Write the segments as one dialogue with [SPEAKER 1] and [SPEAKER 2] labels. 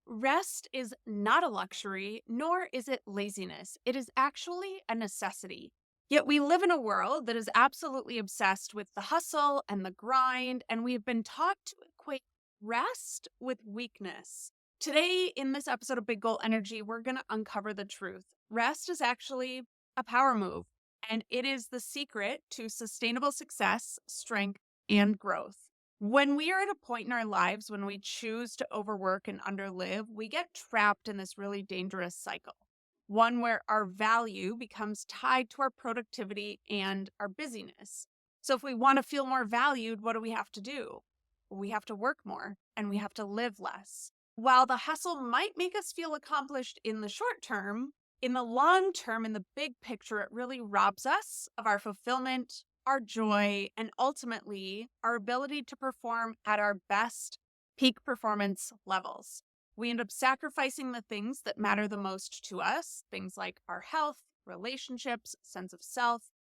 [SPEAKER 1] Rest is not a luxury, nor is it laziness. It is actually a necessity. Yet we live in a world that is absolutely obsessed with the hustle and the grind, and we've been taught to equate rest with weakness. Today, in this episode of Big Goal Energy, we're going to uncover the truth. Rest is actually a power move, and it is the secret to sustainable success, strength, and growth. When we are at a point in our lives when we choose to overwork and underlive, we get trapped in this really dangerous cycle. One where our value becomes tied to our productivity and our busyness. So, if we want to feel more valued, what do we have to do? We have to work more and we have to live less. While the hustle might make us feel accomplished in the short term, in the long term, in the big picture, it really robs us of our fulfillment, our joy, and ultimately our ability to perform at our best peak performance levels. We end up sacrificing the things that matter the most to us, things like our health, relationships, sense of self,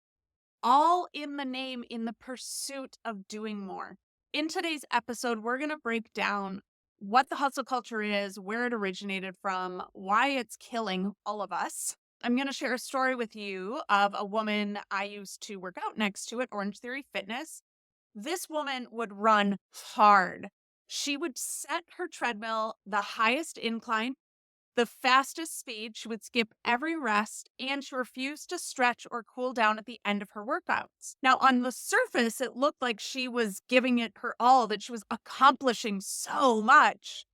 [SPEAKER 1] all in the name, in the pursuit of doing more. In today's episode, we're going to break down what the hustle culture is, where it originated from, why it's killing all of us. I'm going to share a story with you of a woman I used to work out next to at Orange Theory Fitness. This woman would run hard. She would set her treadmill the highest incline, the fastest speed. She would skip every rest, and she refused to stretch or cool down at the end of her workouts. Now, on the surface, it looked like she was giving it her all, that she was accomplishing so much.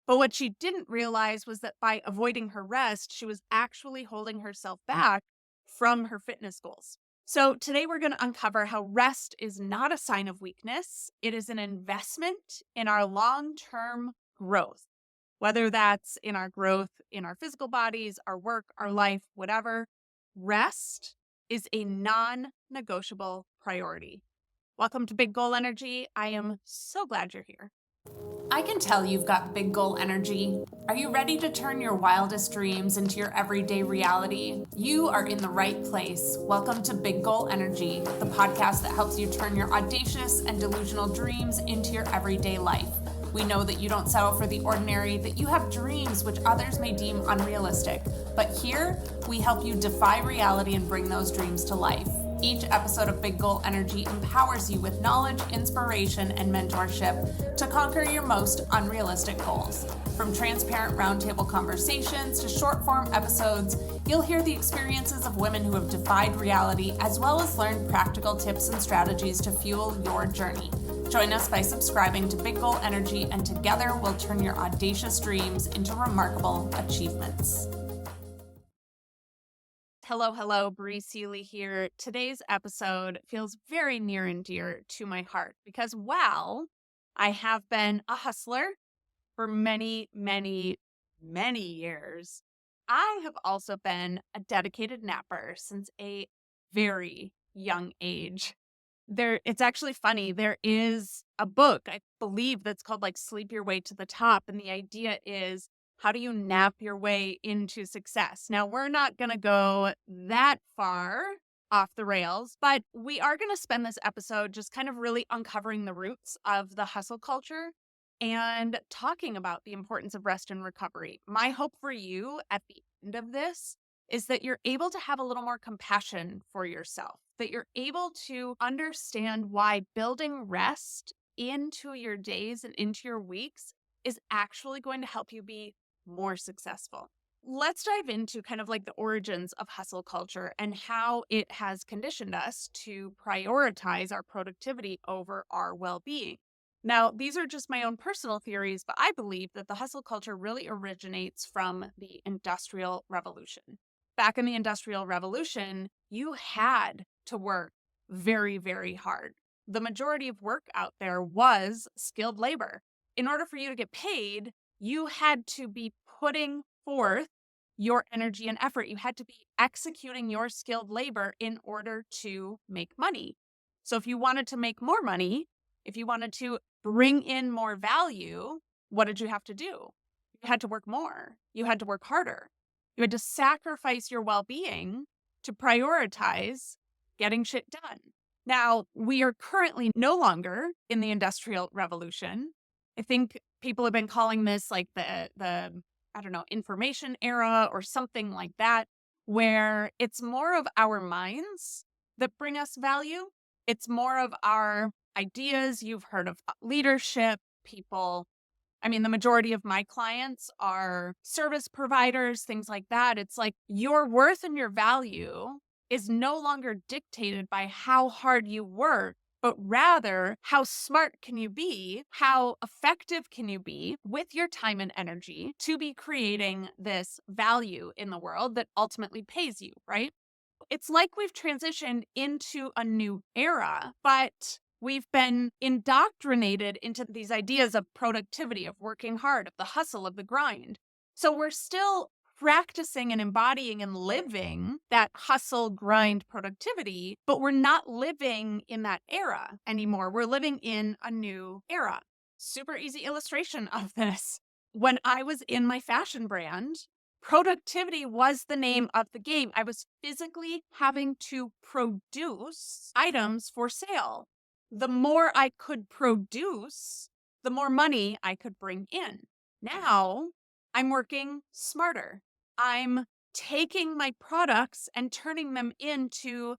[SPEAKER 1] But what she didn't realize was that by avoiding her rest, she was actually holding herself back from her fitness goals. So today we're going to uncover how rest is not a sign of weakness. It is an investment in our long-term growth, whether that's in our growth in our physical bodies, our work, our life, whatever. Rest is a non-negotiable priority. Welcome to Big Goal Energy. I am so glad you're here. I can tell you've got big goal energy. Are you ready to turn your wildest dreams into your everyday reality? You are in the right place. Welcome to Big Goal Energy, the podcast that helps you turn your audacious and delusional dreams into your everyday life. We know that you don't settle for the ordinary, that you have dreams which others may deem unrealistic. But here, we help you defy reality and bring those dreams to life. Each episode of Big Goal Energy empowers you with knowledge, inspiration, and mentorship to conquer your most unrealistic goals. From transparent roundtable conversations to short-form episodes, you'll hear the experiences of women who have defied reality, as well as learn practical tips and strategies to fuel your journey. Join us by subscribing to Big Goal Energy, and together we'll turn your audacious dreams into remarkable achievements. Hello, Bree Seeley here. Today's episode feels very near and dear to my heart because while I have been a hustler for many, many, many years, I have also been a dedicated napper since a very young age. It's actually funny. There is a book, I believe, that's called Sleep Your Way to the Top. And the idea is, how do you nap your way into success? Now, we're not going to go that far off the rails, but we are going to spend this episode just kind of really uncovering the roots of the hustle culture and talking about the importance of rest and recovery. My hope for you at the end of this is that you're able to have a little more compassion for yourself, that you're able to understand why building rest into your days and into your weeks is actually going to help you be more successful. Let's dive into kind of the origins of hustle culture and how it has conditioned us to prioritize our productivity over our well-being. Now, these are just my own personal theories, but I believe that the hustle culture really originates from the Industrial Revolution. Back in the Industrial Revolution, you had to work very, very hard. The majority of work out there was skilled labor. In order for you to get paid, you had to be putting forth your energy and effort. You had to be executing your skilled labor in order to make money. So if you wanted to make more money, if you wanted to bring in more value, what did you have to do? You had to work more. You had to work harder. You had to sacrifice your well-being to prioritize getting shit done. Now, we are currently no longer in the Industrial Revolution. I think people have been calling this like the I don't know, information era or something like that, where it's more of our minds that bring us value. It's more of our ideas. You've heard of leadership, people. I mean, the majority of my clients are service providers, things like that. It's like your worth and your value is no longer dictated by how hard you work, but rather how smart can you be? How effective can you be with your time and energy to be creating this value in the world that ultimately pays you, right? It's like we've transitioned into a new era, but we've been indoctrinated into these ideas of productivity, of working hard, of the hustle, of the grind. So we're still practicing and embodying and living that hustle, grind, productivity, but we're not living in that era anymore. We're living in a new era. Super easy illustration of this. When I was in my fashion brand, productivity was the name of the game. I was physically having to produce items for sale. The more I could produce, the more money I could bring in. Now I'm working smarter. I'm taking my products and turning them into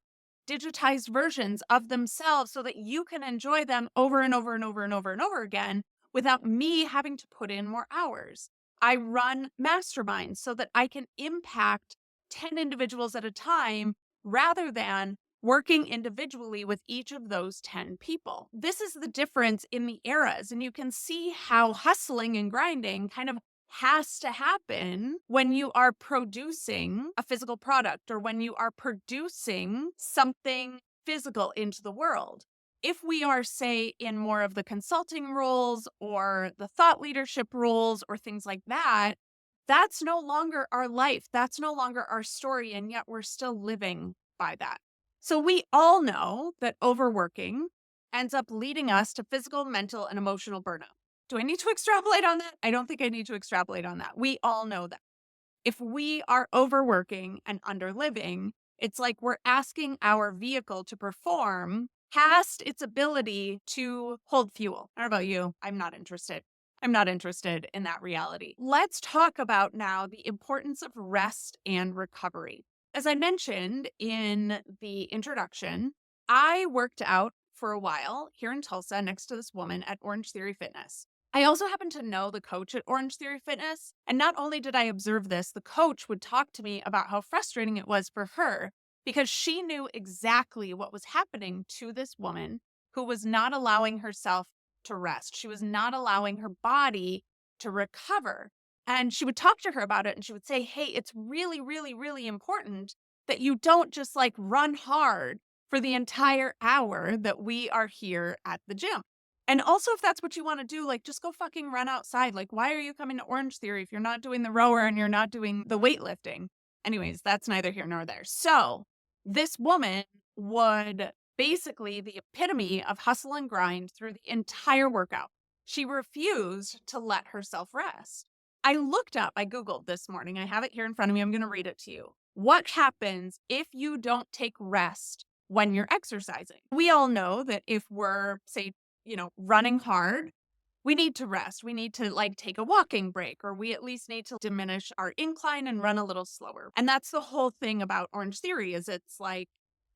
[SPEAKER 1] digitized versions of themselves so that you can enjoy them over and over and over and over and over again without me having to put in more hours. I run masterminds so that I can impact 10 individuals at a time rather than working individually with each of those 10 people. This is the difference in the eras. And you can see how hustling and grinding kind of has to happen when you are producing a physical product or when you are producing something physical into the world. If we are, say, in more of the consulting roles or the thought leadership roles or things like that, that's no longer our life. That's no longer our story. And yet we're still living by that. So we all know that overworking ends up leading us to physical, mental, and emotional burnout. Do I need to extrapolate on that? I don't think I need to extrapolate on that. We all know that. If we are overworking and underliving, it's like we're asking our vehicle to perform past its ability to hold fuel. I don't know about you. I'm not interested. I'm not interested in that reality. Let's talk about now the importance of rest and recovery. As I mentioned in the introduction, I worked out for a while here in Tulsa next to this woman at Orange Theory Fitness. I also happen to know the coach at Orange Theory Fitness. And not only did I observe this, the coach would talk to me about how frustrating it was for her because she knew exactly what was happening to this woman who was not allowing herself to rest. She was not allowing her body to recover. And she would talk to her about it and she would say, hey, it's really, really, really important that you don't just like run hard for the entire hour that we are here at the gym. And also, if that's what you want to do, like, just go fucking run outside. Like, why are you coming to Orange Theory if you're not doing the rower and you're not doing the weightlifting? Anyways, that's neither here nor there. So, this woman would basically the epitome of hustle and grind through the entire workout. She refused to let herself rest. I looked up, I Googled this morning. I have it here in front of me. I'm going to read it to you. What happens if you don't take rest when you're exercising? We all know that if we're, say, running hard, we need to rest. We need to like take a walking break, or we at least need to diminish our incline and run a little slower. And that's the whole thing about Orange Theory is it's like,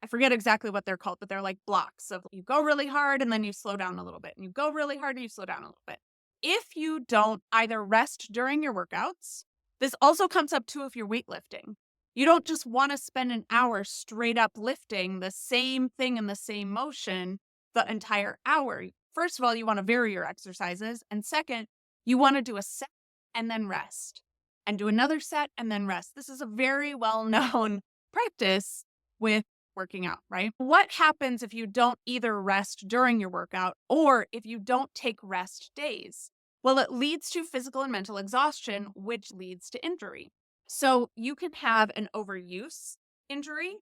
[SPEAKER 1] I forget exactly what they're called, but they're like blocks of you go really hard and then you slow down a little bit and you go really hard and you slow down a little bit. If you don't either rest during your workouts, this also comes up too if you're weightlifting. You don't just want to spend an hour straight up lifting the same thing in the same motion the entire hour. First of all, you want to vary your exercises. And second, you want to do a set and then rest and do another set and then rest. This is a very well-known practice with working out, right? What happens if you don't either rest during your workout or if you don't take rest days? Well, it leads to physical and mental exhaustion, which leads to injury. So you can have an overuse injury.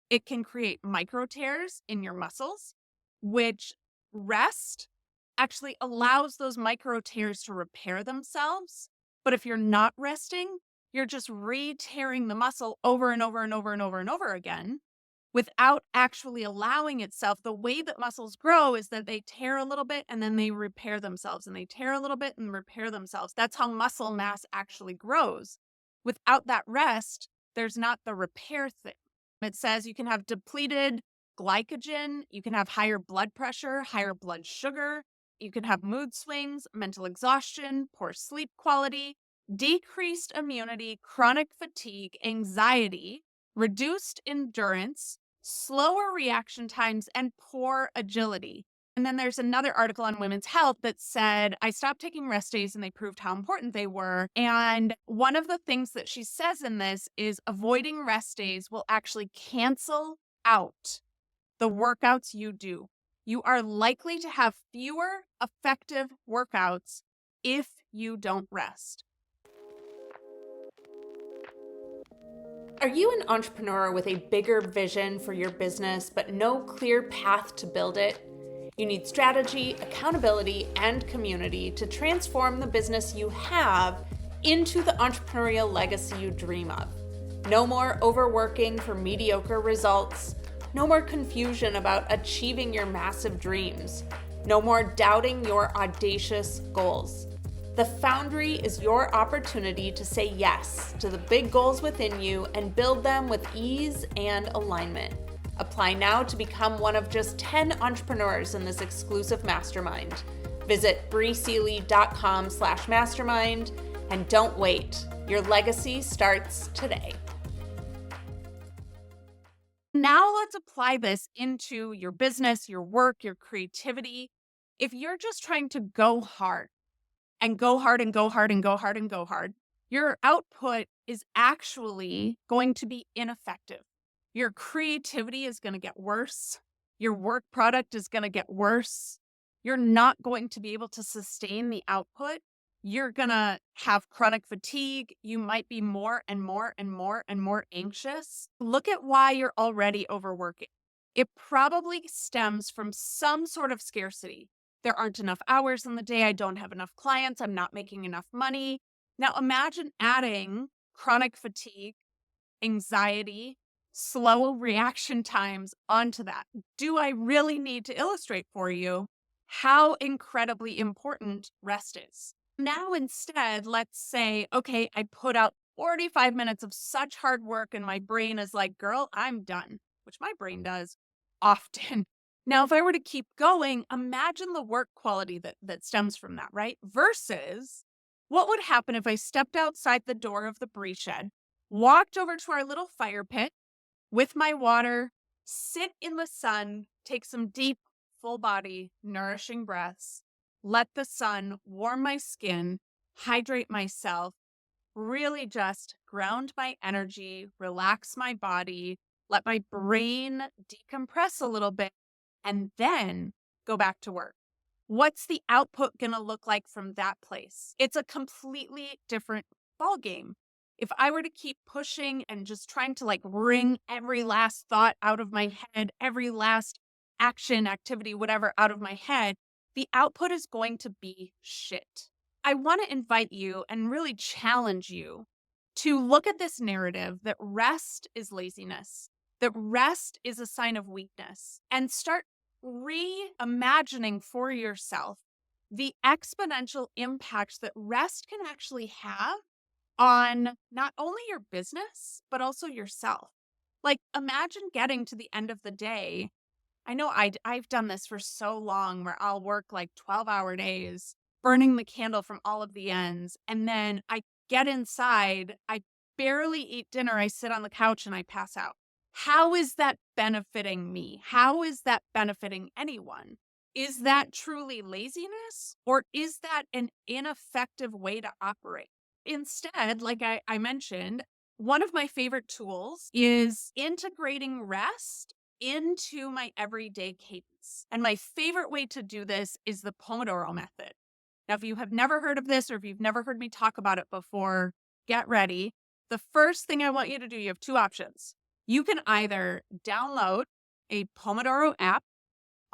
[SPEAKER 1] It can create micro tears in your muscles, which rest actually allows those micro tears to repair themselves. But if you're not resting, you're just re-tearing the muscle over and over and over and over and over again, without actually allowing itself. The way that muscles grow is that they tear a little bit and then they repair themselves, and they tear a little bit and repair themselves. That's how muscle mass actually grows. Without that rest, there's not the repair thing. It says you can have depleted glycogen, you can have higher blood pressure, higher blood sugar, you can have mood swings, mental exhaustion, poor sleep quality, decreased immunity, chronic fatigue, anxiety, reduced endurance, slower reaction times, and poor agility. And then there's another article on women's health that said, I stopped taking rest days and they proved how important they were. And one of the things that she says in this is avoiding rest days will actually cancel out the workouts you do. You are likely to have fewer effective workouts if you don't rest. Are you an entrepreneur with a bigger vision for your business, but no clear path to build it? You need strategy, accountability, and community to transform the business you have into the entrepreneurial legacy you dream of. No more overworking for mediocre results. No more confusion about achieving your massive dreams. No more doubting your audacious goals. The Foundry is your opportunity to say yes to the big goals within you and build them with ease and alignment. Apply now to become one of just 10 entrepreneurs in this exclusive mastermind. Visit breesealy.com/mastermind and don't wait. Your legacy starts today. Now let's apply this into your business, your work, your creativity. If you're just trying to go hard and go hard and go hard and go hard and go hard, your output is actually going to be ineffective. Your creativity is going to get worse. Your work product is going to get worse. You're not going to be able to sustain the output. You're going to have chronic fatigue. You might be more and more and more and more anxious. Look at why you're already overworking. It probably stems from some sort of scarcity. There aren't enough hours in the day. I don't have enough clients. I'm not making enough money. Now imagine adding chronic fatigue, anxiety, slow reaction times onto that. Do I really need to illustrate for you how incredibly important rest is? Now, instead, let's say, okay, I put out 45 minutes of such hard work and my brain is like, girl, I'm done, which my brain does often. Now, if I were to keep going, imagine the work quality that stems from that, right? Versus what would happen if I stepped outside the door of the Bree shed, walked over to our little fire pit with my water, sit in the sun, take some deep, full body, nourishing breaths, let the sun warm my skin, hydrate myself, really just ground my energy, relax my body, let my brain decompress a little bit, and then go back to work. What's the output going to look like from that place? It's a completely different ballgame. If I were to keep pushing and just trying to like wring every last thought out of my head, every last action, activity, whatever out of my head, the output is going to be shit. I want to invite you and really challenge you to look at this narrative that rest is laziness, that rest is a sign of weakness, and start reimagining for yourself the exponential impact that rest can actually have on not only your business, but also yourself. Like, imagine getting to the end of the day. I know I've done this for so long where I'll work like 12-hour days, burning the candle from all of the ends. And then I get inside, I barely eat dinner, I sit on the couch and I pass out. How is that benefiting me? How is that benefiting anyone? Is that truly laziness, or is that an ineffective way to operate? Instead, like I mentioned, one of my favorite tools is integrating rest into my everyday cadence. And my favorite way to do this is the Pomodoro method. Now, if you have never heard of this or if you've never heard me talk about it before, get ready. The first thing I want you to do, you have two options. You can either download a Pomodoro app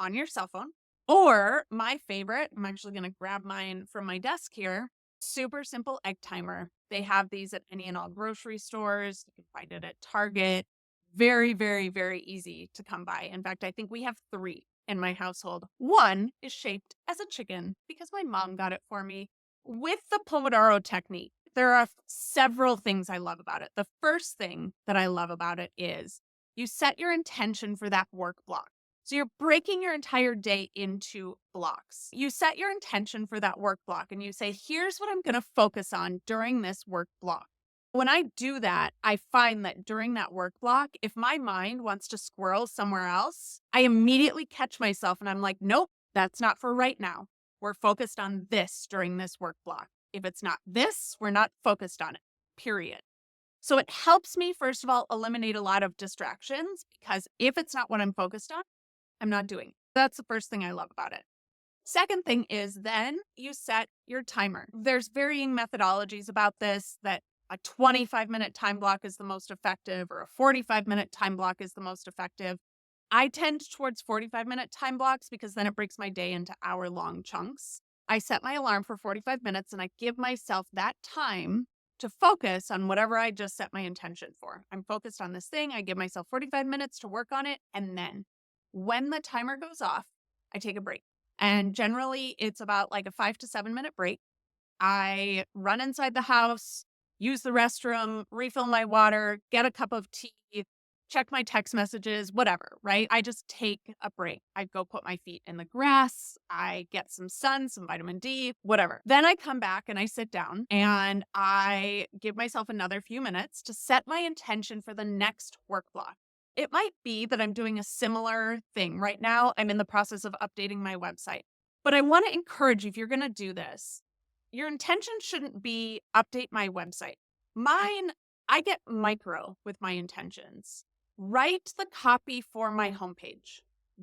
[SPEAKER 1] on your cell phone, or my favorite, I'm actually going to grab mine from my desk here, super simple egg timer. They have these at any and all grocery stores. You can find it at Target. Very, very, very easy to come by. In fact, I think we have three in my household. One is shaped as a chicken because my mom got it for me. With the Pomodoro technique, there are several things I love about it. The first thing that I love about it is you set your intention for that work block. So you're breaking your entire day into blocks. You set your intention for that work block and you say, here's what I'm going to focus on during this work block. When I do that, I find that during that work block, if my mind wants to squirrel somewhere else, I immediately catch myself and I'm like, nope, that's not for right now. We're focused on this during this work block. If it's not this, we're not focused on it, period. So it helps me, first of all, eliminate a lot of distractions because if it's not what I'm focused on, I'm not doing it. That's the first thing I love about it. Second thing is then you set your timer. There's varying methodologies about this that a 25-minute time block is the most effective or a 45-minute time block is the most effective. I tend towards 45-minute time blocks because then it breaks my day into hour-long chunks. I set my alarm for 45 minutes and I give myself that time to focus on whatever I just set my intention for. I'm focused on this thing. I give myself 45 minutes to work on it. And then when the timer goes off, I take a break. And generally, it's about like a 5 to 7 minute break. I run inside the house, use the restroom, refill my water, get a cup of tea, check my text messages, whatever, right? I just take a break. I go put my feet in the grass. I get some sun, some vitamin D, whatever. Then I come back and I sit down and I give myself another few minutes to set my intention for the next work block. It might be that I'm doing a similar thing right now. I'm in the process of updating my website. But I want to encourage you, if you're going to do this, your intention shouldn't be update my website. Mine, I get micro with my intentions. Write the copy for my homepage.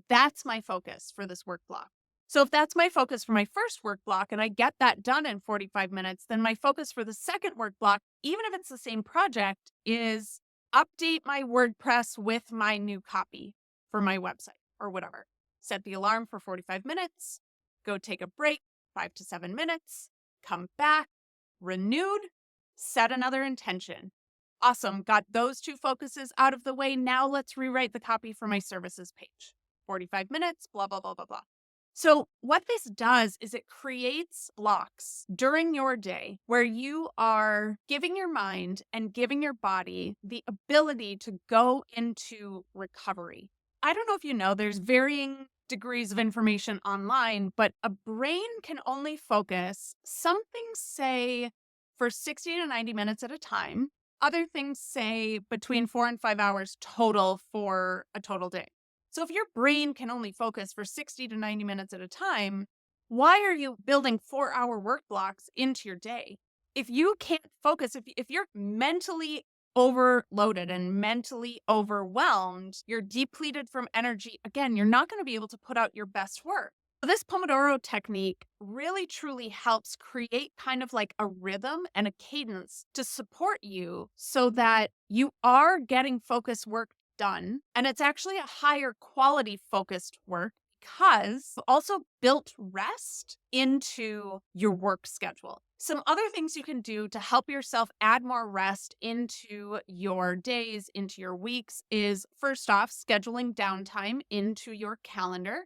[SPEAKER 1] That's my focus for this work block. So if that's my focus for my first work block and I get that done in 45 minutes, then my focus for the second work block, even if it's the same project, is update my WordPress with my new copy for my website or whatever. Set the alarm for 45 minutes, go take a break, 5 to 7 minutes, come back, renewed, set another intention. Awesome. Got those two focuses out of the way. Now let's rewrite the copy for my services page. 45 minutes, blah, blah, blah, blah, blah. So what this does is it creates blocks during your day where you are giving your mind and giving your body the ability to go into recovery. I don't know if you know, there's varying degrees of information online, but a brain can only focus, some things say for 60 to 90 minutes at a time. Other things say between 4 and 5 hours total for a total day. So if your brain can only focus for 60 to 90 minutes at a time, why are you building 4 hour work blocks into your day? If you can't focus, if you're mentally overloaded and mentally overwhelmed, you're depleted from energy. Again, you're not going to be able to put out your best work. This Pomodoro technique really truly helps create kind of like a rhythm and a cadence to support you so that you are getting focused work done. And it's actually a higher quality focused work because also built rest into your work schedule. Some other things you can do to help yourself add more rest into your days, into your weeks is first off, scheduling downtime into your calendar.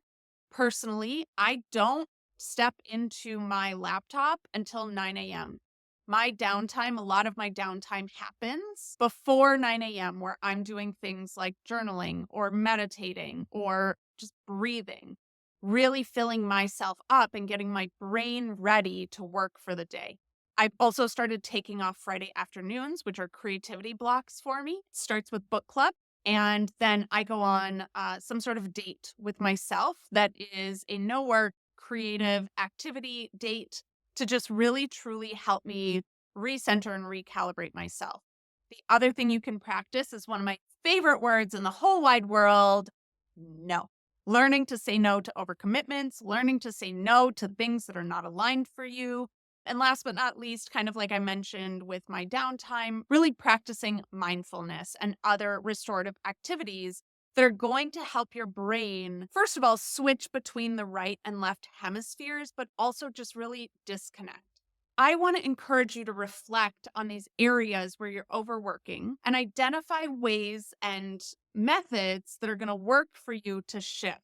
[SPEAKER 1] Personally, I don't step into my laptop until 9 a.m. My downtime, a lot of my downtime happens before 9 a.m., where I'm doing things like journaling or meditating or just breathing, really filling myself up and getting my brain ready to work for the day. I've also started taking off Friday afternoons, which are creativity blocks for me. It starts with book club. And then I go on some sort of date with myself that is a no work creative activity date to just really truly help me recenter and recalibrate myself. The other thing you can practice is one of my favorite words in the whole wide world: no. Learning to say no to overcommitments, learning to say no to things that are not aligned for you. And last but not least, kind of like I mentioned with my downtime, really practicing mindfulness and other restorative activities that are going to help your brain, first of all, switch between the right and left hemispheres, but also just really disconnect. I want to encourage you to reflect on these areas where you're overworking and identify ways and methods that are going to work for you to shift.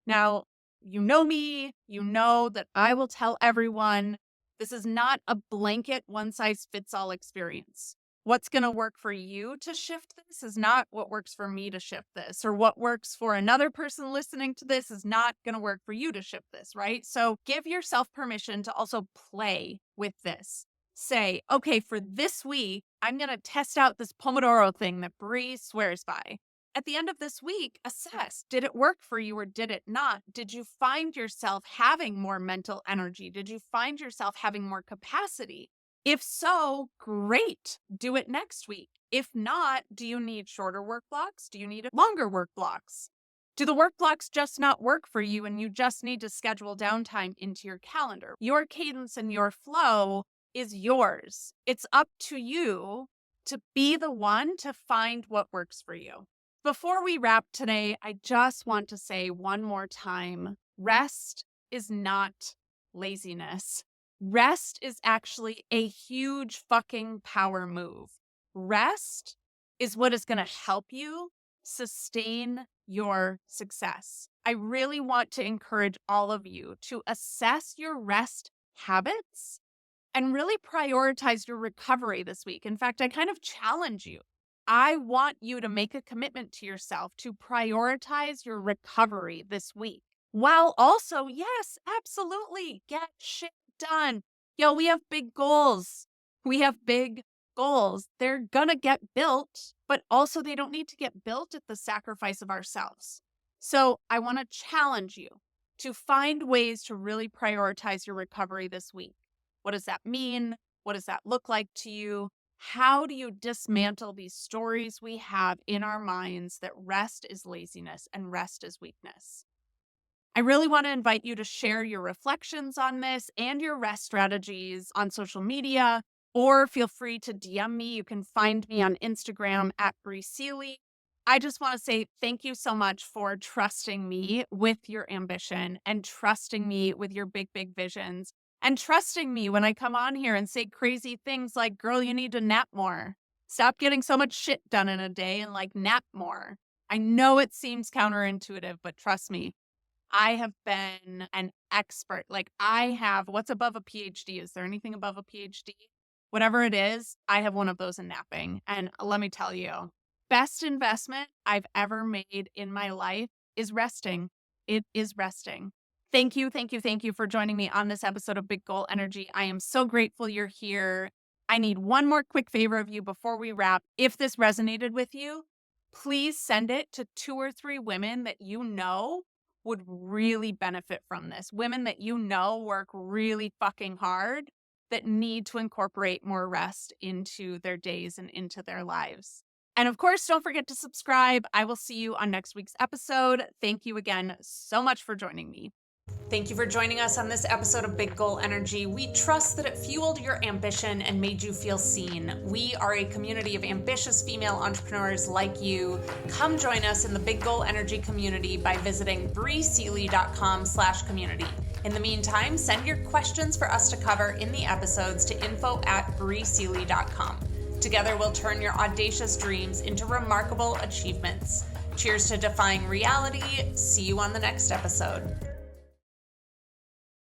[SPEAKER 1] Now, you know me, you know that I will tell everyone this is not a blanket one size fits all experience. What's going to work for you to shift this is not what works for me to shift this, or what works for another person listening to this is not going to work for you to shift this, right? So give yourself permission to also play with this. Say, okay, for this week, I'm going to test out this Pomodoro thing that Bree swears by. At the end of this week, assess, did it work for you or did it not? Did you find yourself having more mental energy? Did you find yourself having more capacity? If so, great, do it next week. If not, do you need shorter work blocks? Do you need longer work blocks? Do the work blocks just not work for you and you just need to schedule downtime into your calendar? Your cadence and your flow is yours. It's up to you to be the one to find what works for you. Before we wrap today, I just want to say one more time, rest is not laziness. Rest is actually a huge fucking power move. Rest is what is going to help you sustain your success. I really want to encourage all of you to assess your rest habits and really prioritize your recovery this week. In fact, I kind of challenge you. I want you to make a commitment to yourself to prioritize your recovery this week, while also, yes, absolutely, get shit done. Yo, we have big goals. We have big goals. They're gonna get built, but also they don't need to get built at the sacrifice of ourselves. So I want to challenge you to find ways to really prioritize your recovery this week. What does that mean? What does that look like to you? How do you dismantle these stories we have in our minds that rest is laziness and rest is weakness? I really want to invite you to share your reflections on this and your rest strategies on social media, or feel free to DM me. You can find me on Instagram at Bree Seeley. I just want to say thank you so much for trusting me with your ambition and trusting me with your big, big visions. And trusting me when I come on here and say crazy things like, girl, you need to nap more. Stop getting so much shit done in a day and nap more. I know it seems counterintuitive, but trust me, I have been an expert. I have, what's above a PhD? Is there anything above a PhD? Whatever it is, I have one of those in napping. And let me tell you, best investment I've ever made in my life is resting. It is resting. Thank you for joining me on this episode of Big Goal Energy. I am so grateful you're here. I need one more quick favor of you before we wrap. If this resonated with you, please send it to 2 or 3 women that you know would really benefit from this. Women that you know work really fucking hard that need to incorporate more rest into their days and into their lives. And of course, don't forget to subscribe. I will see you on next week's episode. Thank you again so much for joining me. Thank you for joining us on this episode of Big Goal Energy. We trust that it fueled your ambition and made you feel seen. We are a community of ambitious female entrepreneurs like you. Come join us in the Big Goal Energy community by visiting breeseeley.com/community. In the meantime, send your questions for us to cover in the episodes to info@breeseeley.com. Together, we'll turn your audacious dreams into remarkable achievements. Cheers to defying reality. See you on the next episode.